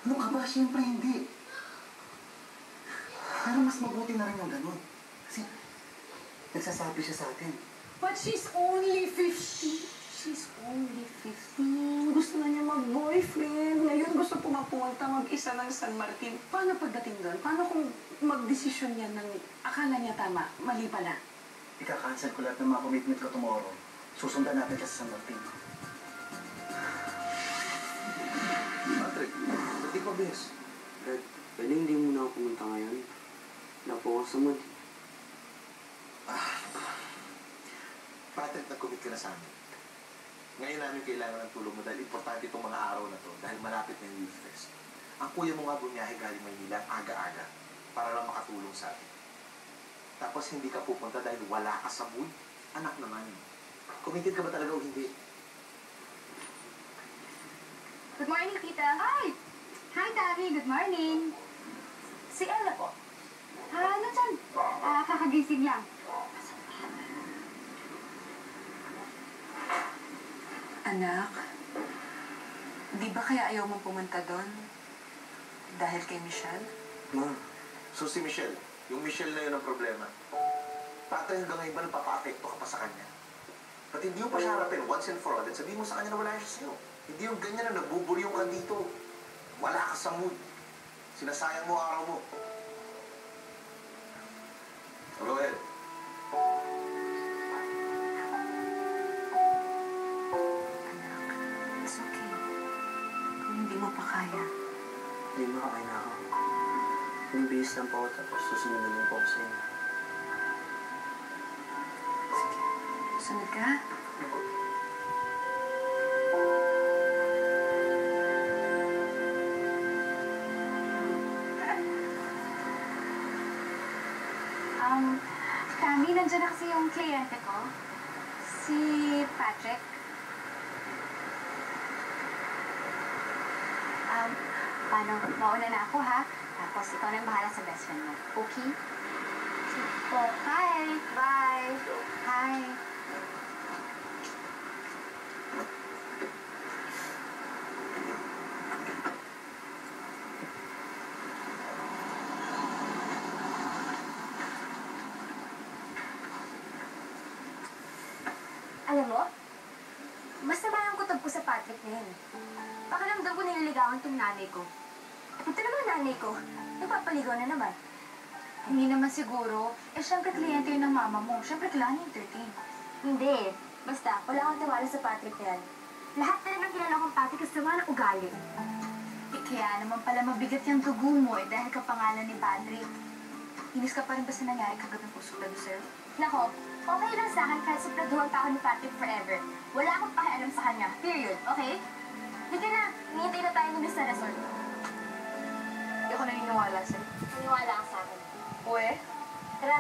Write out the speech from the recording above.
Ano ka ba? Siyempre hindi. Pero mas mabuti na rin yung ganun. Kasi nagsasabi siya sa atin. But she's only 15. She's only 15. Gusto na niya mag-boyfriend. Ngayon gusto pumapunta mag-isa ng San Martin. Paano pagdating doon? Paano kung mag-desisyon niya ng akala niya tama, mali pala? Ika-cancel ko lahat ng mga commitment ko tomorrow. Susundan natin siya sa San Martin. Patrick, ba't di pa bes? Dad, pwede hindi muna ako pumunta ngayon. Wala po ako sa mood. Patrick, nag-commit ka na sa amin. Ngayon namin kailangan ng tulong mo dahil importante itong mga araw na to dahil malapit na yung Youth Fest. Ang kuya mo nga bumiyahe galing Maynila aga-aga para lang makatulong sa atin. Tapos hindi ka pupunta dahil wala ka sa mood. Anak naman. Committed ka ba talaga o hindi? Good morning, Tita. Hi! Hi, Tavi. Good morning. Si Ella po. Nandyan. Kakagising lang. Anak, di ba kaya ayaw mong pumunta doon? Dahil kay Michelle? Ma, So si Michelle, yung Michelle na yun ang problema. Patrick, hanggang ngayon ba nagpapa-apekto ka pa sa kanya? Ba't hindi mo pa siya harapin once and for all at sabihin mo sa kanya na wala siya sa'yo? Hindi yung ganyan na nagbuburyong ka dito. Wala ka sa mood. Sinasayang mo araw mo. Go ahead. Anak, it's okay. Kung hindi mo pa kaya. hindi makakain na ako. Yung bihis lang po ako tapos susunod na din po ako sa inyo. Sige, sunod ka. Cami, nandiyan na kasi yung kliyente ko. Si Patrick. Paano? Mauna na ako, ha? Tapos ikaw na yung bahala sa best friend mo. Okay? Sige po. Hi! Bye! Hi! Alam mo, masama ang kutob ko sa Patrick na yun. Pakiramdam ko nililigawan tong nanay ko. Ito naman nanay ko, nagpapaligaw na naman. Hindi naman siguro. Siyempre kliyente yun ng mama mo. Siyempre kailangan entertain. Hindi. Basta, wala akong tiwala sa Patrick na yan. Lahat na naman kilala kong Patrick kasi sama ng ugali. Kaya naman pala mabigat yung dugo mo dahil kapangalan ni Patrick. Inis ka pa rin ba sa nangyari kagabi po suplado sa'yo? Nako, okay lang sa akin kahit supladuhan pa ako ni Patrick forever. Wala akong pakialam sa kanya. Period. Okay? Hindi na. Nihintay na tayo ng sa resort. Hindi ako naniniwala sa'yo. Maniwala ka sa akin. Uwe? Tara.